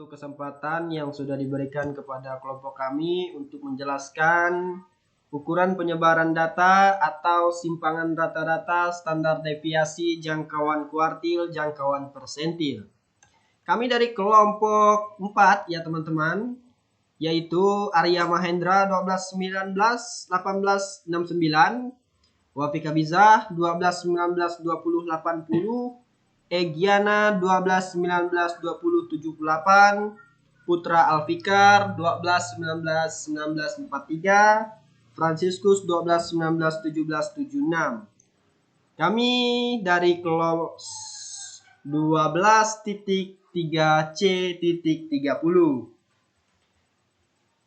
untuk kesempatan yang sudah diberikan kepada kelompok kami untuk menjelaskan ukuran penyebaran data atau simpangan rata-rata, standar deviasi, jangkauan kuartil, jangkauan persentil. Kami dari kelompok 4 ya teman-teman, yaitu Arya Mahendra 1219 1869, Wafika Bizah 1219 20 80, Egiana 12 19 20 78, Putra Alfikar 12 19 19 43, Franciscus 12 19 17 76. Kami dari kelompok 12.3C.30.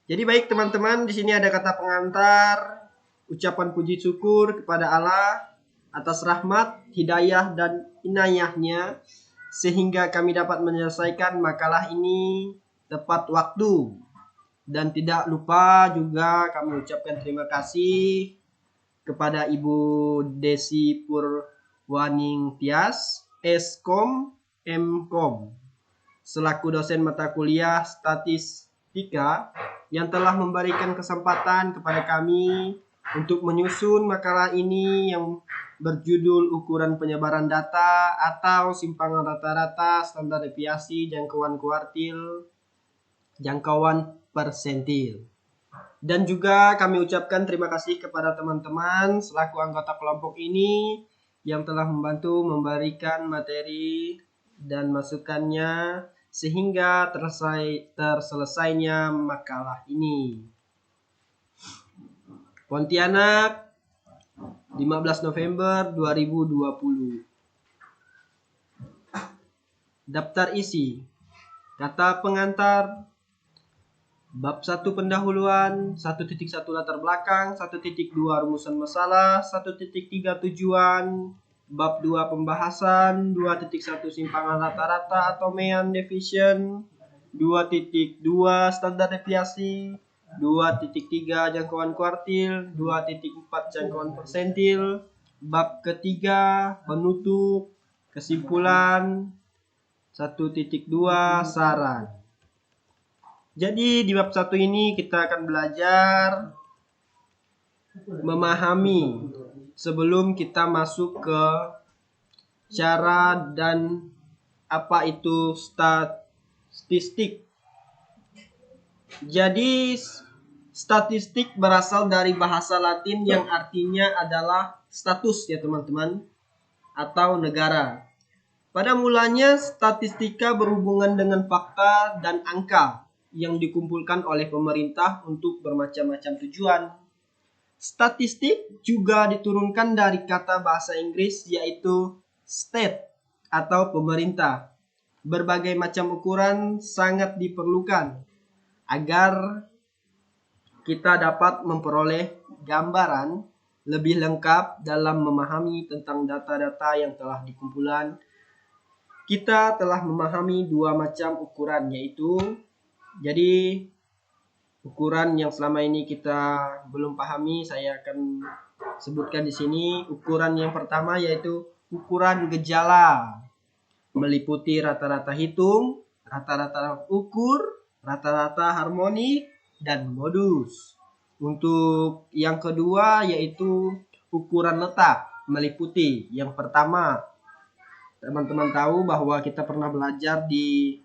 Jadi baik teman-teman, di sini ada kata pengantar, ucapan puji syukur kepada Allah atas rahmat, hidayah, dan inayahnya sehingga kami dapat menyelesaikan makalah ini tepat waktu. Dan tidak lupa juga kami ucapkan terima kasih kepada Ibu Desi Purwaning Tias, Eskom, Mkom, selaku dosen mata kuliah statistika yang telah memberikan kesempatan kepada kami untuk menyusun makalah ini yang berjudul ukuran penyebaran data atau simpangan rata-rata, standar deviasi, jangkauan kuartil, jangkauan persentil. Dan juga kami ucapkan terima kasih kepada teman-teman selaku anggota kelompok ini yang telah membantu memberikan materi dan masukannya sehingga terselesainya makalah ini. Pontianak, 15 November 2020. Daftar isi. Kata pengantar. Bab 1 pendahuluan, 1.1 latar belakang, 1.2 rumusan masalah, 1.3 tujuan, bab 2 pembahasan, 2.1 simpangan rata-rata atau mean division, 2.2 standar deviasi, 2.3 jangkauan kuartil, 2.4 jangkauan persentil, bab ketiga penutup, kesimpulan, 1.2 saran. Jadi di bab 1 ini kita akan belajar memahami sebelum kita masuk ke cara dan apa itu statistik. Jadi statistik berasal dari bahasa Latin yang artinya adalah status ya teman-teman, atau negara. Pada mulanya statistika berhubungan dengan fakta dan angka yang dikumpulkan oleh pemerintah untuk bermacam-macam tujuan. Statistik juga diturunkan dari kata bahasa Inggris yaitu state atau pemerintah. Berbagai macam ukuran sangat diperlukan agar kita dapat memperoleh gambaran lebih lengkap dalam memahami tentang data-data yang telah dikumpulkan. Kita telah memahami dua macam ukuran, yaitu jadi ukuran yang selama ini kita belum pahami saya akan sebutkan di sini. Ukuran yang pertama yaitu ukuran gejala, meliputi rata-rata hitung, rata-rata ukur, rata-rata harmonik, dan modus. Untuk yang kedua yaitu ukuran letak, meliputi yang pertama. Teman-teman tahu bahwa kita pernah belajar di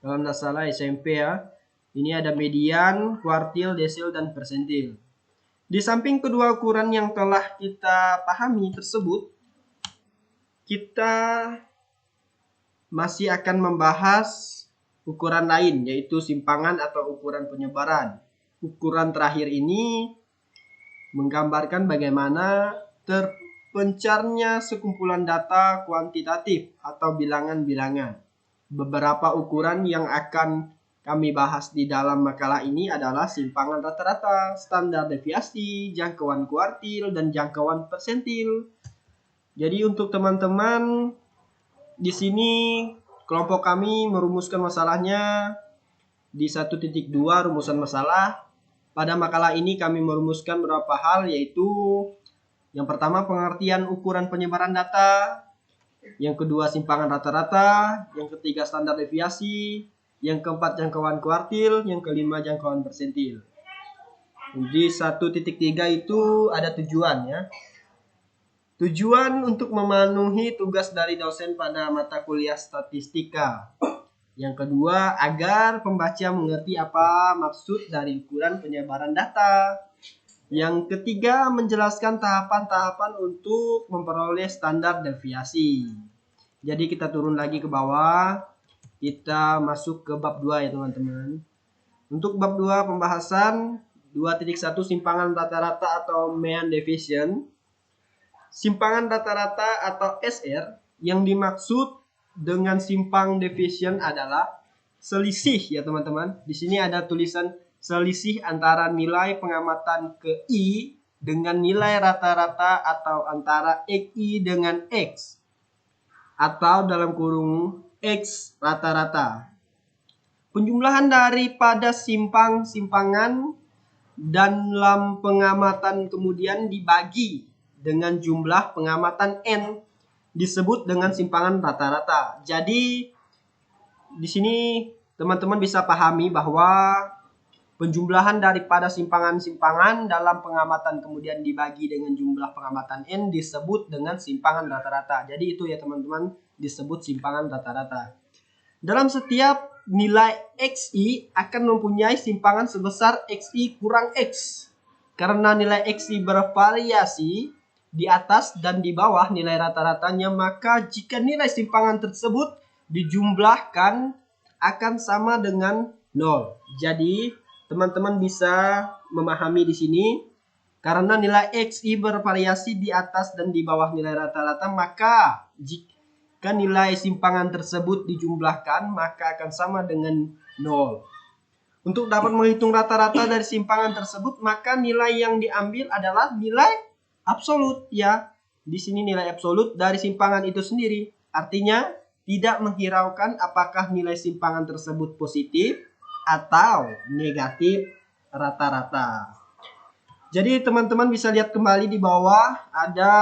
kalau tidak salah SMP ya. Ini ada median, kuartil, desil, dan persentil. Di samping kedua ukuran yang telah kita pahami tersebut, kita masih akan membahas ukuran lain, yaitu simpangan atau ukuran penyebaran. Ukuran terakhir ini menggambarkan bagaimana terpencarnya sekumpulan data kuantitatif atau bilangan-bilangan. Beberapa ukuran yang akan kami bahas di dalam makalah ini adalah simpangan rata-rata, standar deviasi, jangkauan kuartil, dan jangkauan persentil. Jadi untuk teman-teman di sini kelompok kami merumuskan masalahnya di 1.2 rumusan masalah. Pada makalah ini kami merumuskan beberapa hal, yaitu yang pertama pengertian ukuran penyebaran data, yang kedua simpangan rata-rata, yang ketiga standar deviasi, yang keempat jangkauan kuartil, yang kelima jangkauan persentil. Di 1.3 itu ada tujuan ya. Tujuan untuk memenuhi tugas dari dosen pada mata kuliah statistika. Yang kedua, agar pembaca mengerti apa maksud dari ukuran penyebaran data. Yang ketiga, menjelaskan tahapan-tahapan untuk memperoleh standar deviasi. Jadi kita turun lagi ke bawah. Kita masuk ke bab 2 ya teman-teman. Untuk bab 2 pembahasan 2.1 simpangan rata-rata atau mean deviation. Simpangan rata-rata atau SR yang dimaksud dengan simpang deviation adalah selisih ya teman-teman. Di sini ada tulisan selisih antara nilai pengamatan ke I dengan nilai rata-rata atau antara XI dengan X atau dalam kurung X rata-rata. Penjumlahan daripada simpangan dalam pengamatan kemudian dibagi dengan jumlah pengamatan N disebut dengan simpangan rata-rata. Jadi di sini teman-teman bisa pahami bahwa penjumlahan daripada simpangan-simpangan dalam pengamatan kemudian dibagi dengan jumlah pengamatan N disebut dengan simpangan rata-rata. Jadi itu ya teman-teman disebut simpangan rata-rata. Dalam setiap nilai XI akan mempunyai simpangan sebesar XI kurang X. Karena nilai XI bervariasi di atas dan di bawah nilai rata-ratanya, maka jika nilai simpangan tersebut dijumlahkan akan sama dengan 0. Jadi teman-teman bisa memahami di sini karena nilai XI bervariasi di atas dan di bawah nilai rata-rata, maka jika nilai simpangan tersebut dijumlahkan maka akan sama dengan 0. Untuk dapat menghitung rata-rata dari simpangan tersebut, maka nilai yang diambil adalah nilai absolut ya. Di sini nilai absolut dari simpangan itu sendiri. Artinya tidak menghiraukan apakah nilai simpangan tersebut positif atau negatif rata-rata. Jadi teman-teman bisa lihat kembali di bawah ada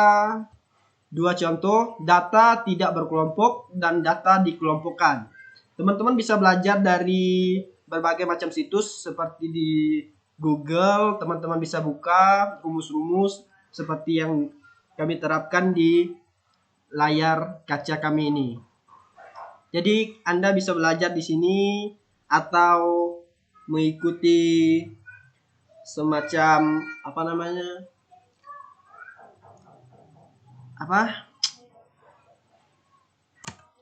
dua contoh, data tidak berkelompok dan data dikelompokkan. Teman-teman bisa belajar dari berbagai macam situs seperti di Google. Teman-teman bisa buka rumus-rumus seperti yang kami terapkan di layar kaca kami ini. Jadi Anda bisa belajar di sini atau mengikuti semacam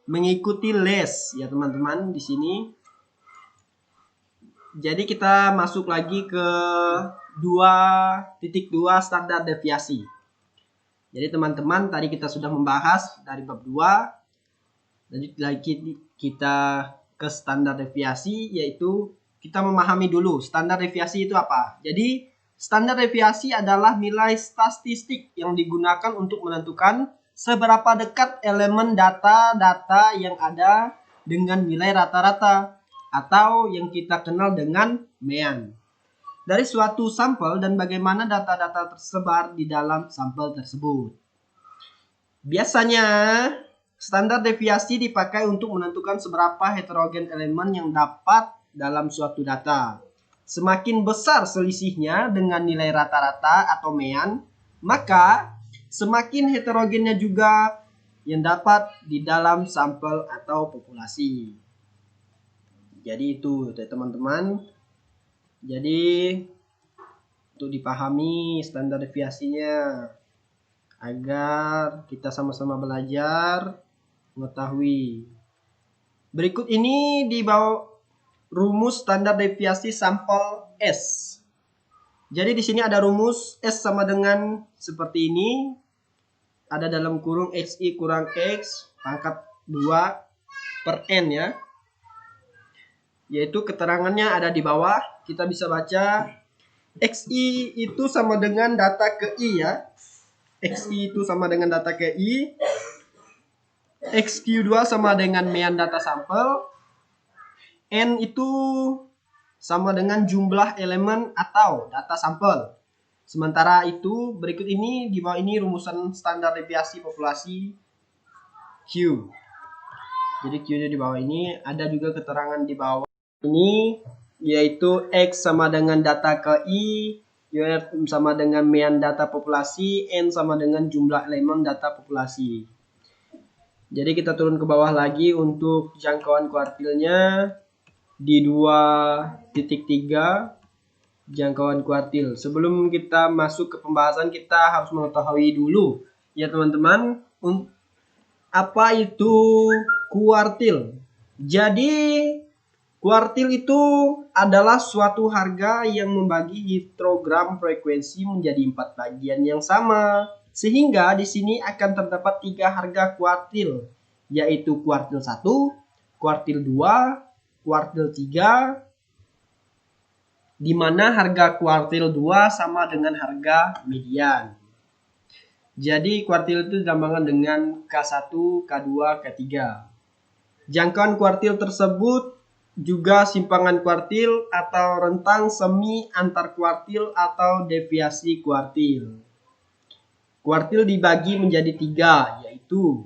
mengikuti les ya teman-teman di sini. Jadi kita masuk lagi ke 2.2 standar deviasi. Jadi teman-teman tadi kita sudah membahas dari bab 2. Lanjut lagi kita ke standar deviasi, yaitu kita memahami dulu standar deviasi itu apa. Jadi standar deviasi adalah nilai statistik yang digunakan untuk menentukan seberapa dekat elemen data-data yang ada dengan nilai rata-rata atau yang kita kenal dengan mean dari suatu sampel dan bagaimana data-data tersebar di dalam sampel tersebut. Biasanya standar deviasi dipakai untuk menentukan seberapa heterogen elemen yang dapat dalam suatu data. Semakin besar selisihnya dengan nilai rata-rata atau mean, maka semakin heterogennya juga yang dapat di dalam sampel atau populasi. Jadi itu teman-teman. Jadi untuk dipahami standar deviasinya agar kita sama-sama belajar mengetahui. Berikut ini di bawah rumus standar deviasi sampel S. Jadi di sini ada rumus S sama dengan seperti ini. Ada dalam kurung XI kurang X pangkat 2 per N ya. Yaitu keterangannya ada di bawah. Kita bisa baca XI itu sama dengan data ke I ya. XI itu sama dengan data ke I. XQ2 sama dengan mean data sampel. N itu sama dengan jumlah elemen atau data sampel. Sementara itu berikut ini di bawah ini rumusan standar deviasi populasi Q. Jadi Q-nya di bawah ini, ada juga keterangan di bawah ini, yaitu X sama dengan data KI, Y sama dengan mean data populasi, N sama dengan jumlah elemen data populasi. Jadi kita turun ke bawah lagi untuk jangkauan kuartilnya di 2.3 jangkauan kuartil. Sebelum kita masuk ke pembahasan, kita harus mengetahui dulu ya teman-teman, apa itu kuartil. Jadi kuartil itu adalah suatu harga yang membagi histogram frekuensi menjadi 4 bagian yang sama. Sehingga di sini akan terdapat 3 harga kuartil, yaitu kuartil 1, kuartil 2, kuartil 3, di mana harga kuartil 2 sama dengan harga median. Jadi kuartil itu dilambangkan dengan K1, K2, K3. Jangkauan kuartil tersebut juga simpangan kuartil atau rentang semi antar kuartil atau deviasi kuartil. Kuartil dibagi menjadi 3, yaitu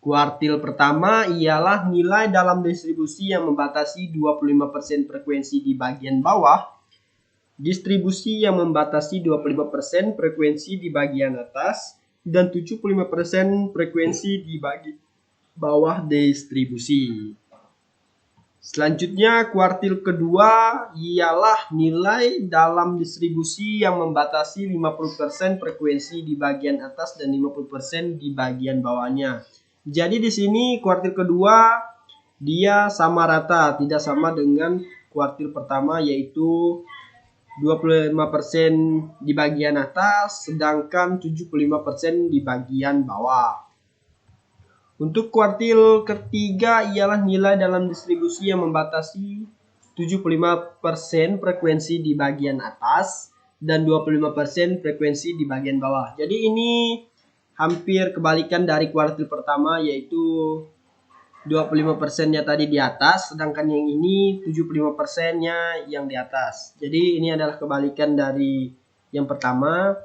kuartil pertama ialah nilai dalam distribusi yang membatasi 25% frekuensi di bagian bawah, distribusi yang membatasi 25% frekuensi di bagian atas, dan 75% frekuensi di bagian bawah distribusi. Selanjutnya, kuartil kedua ialah nilai dalam distribusi yang membatasi 50% frekuensi di bagian atas dan 50% di bagian bawahnya. Jadi di sini kuartil kedua dia sama rata, tidak sama dengan kuartil pertama, yaitu 25% di bagian atas sedangkan 75% di bagian bawah. Untuk kuartil ketiga ialah nilai dalam distribusi yang membatasi 75% frekuensi di bagian atas dan 25% frekuensi di bagian bawah. Jadi ini hampir kebalikan dari kuartil pertama, yaitu 25%-nya tadi di atas, sedangkan yang ini 75%-nya yang di atas. Jadi ini adalah kebalikan dari yang pertama.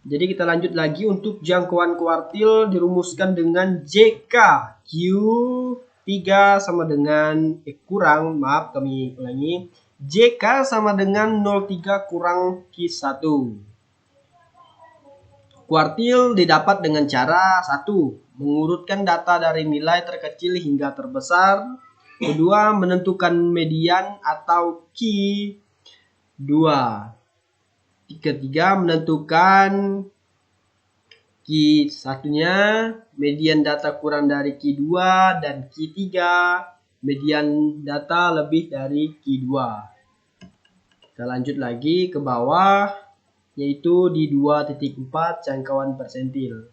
Jadi kita lanjut lagi untuk jangkauan kuartil dirumuskan dengan JK Q3 sama dengan kami ulangi, JK sama dengan 03 kurang Q1. Kuartil didapat dengan cara 1. Mengurutkan data dari nilai terkecil hingga terbesar. Kedua, menentukan median atau Q2. Ketiga, menentukan Q1-nya, median data kurang dari Q2, dan Q3, median data lebih dari Q2. Kita lanjut lagi ke bawah, yaitu di 2.4 jangkauan persentil.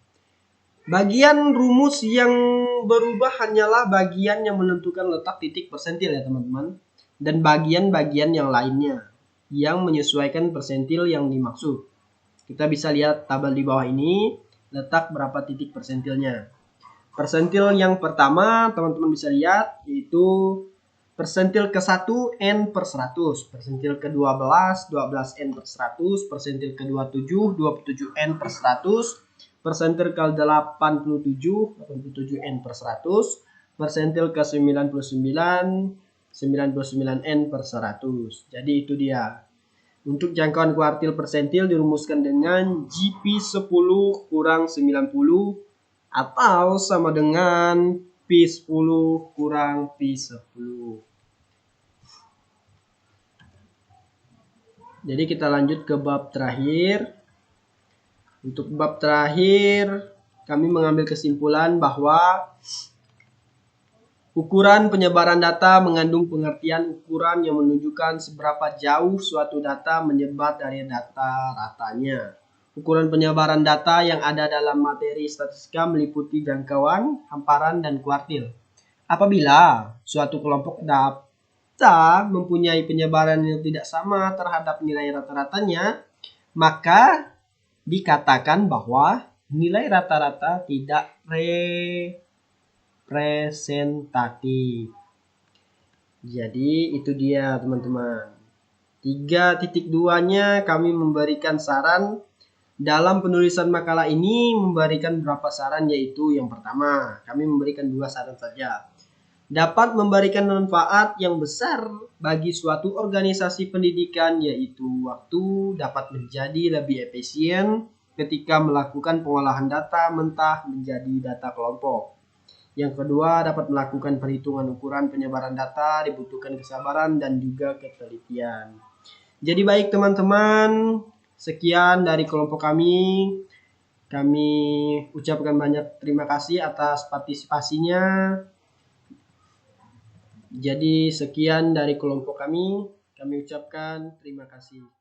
Bagian rumus yang berubah hanyalah bagian yang menentukan letak titik persentil ya teman-teman, dan bagian-bagian yang lainnya yang menyesuaikan persentil yang dimaksud. Kita bisa lihat tabel di bawah ini, letak berapa titik persentilnya. Persentil yang pertama teman-teman bisa lihat, yaitu persentil ke-1 N per 100, persentil ke-12 12 N per 100, persentil ke-27 27 N per 100, persentil ke-87 87 N per 100, persentil ke-99 99 N per 100. Jadi itu dia. Untuk jangkauan kuartil persentil dirumuskan dengan GP10 kurang 90 atau sama dengan P10 kurang P10. Jadi kita lanjut ke bab terakhir. Untuk bab terakhir, kami mengambil kesimpulan bahwa ukuran penyebaran data mengandung pengertian ukuran yang menunjukkan seberapa jauh suatu data menyebar dari data ratanya. Ukuran penyebaran data yang ada dalam materi statistika meliputi jangkauan, hamparan, dan kuartil. Apabila suatu kelompok data mempunyai penyebaran yang tidak sama terhadap nilai rata-ratanya, maka dikatakan bahwa nilai rata-rata tidak representatif. Jadi itu dia teman-teman. 3.2-nya kami memberikan saran Dalam penulisan makalah ini memberikan beberapa saran, yaitu yang pertama, kami memberikan 2 saran saja. Dapat memberikan manfaat yang besar bagi suatu organisasi pendidikan, yaitu waktu dapat menjadi lebih efisien ketika melakukan pengolahan data mentah menjadi data kelompok. Yang kedua, dapat melakukan perhitungan ukuran penyebaran data, dibutuhkan kesabaran dan juga ketelitian. Jadi baik teman-teman, sekian dari kelompok kami. Kami ucapkan banyak terima kasih atas partisipasinya. Jadi sekian dari kelompok kami ucapkan terima kasih.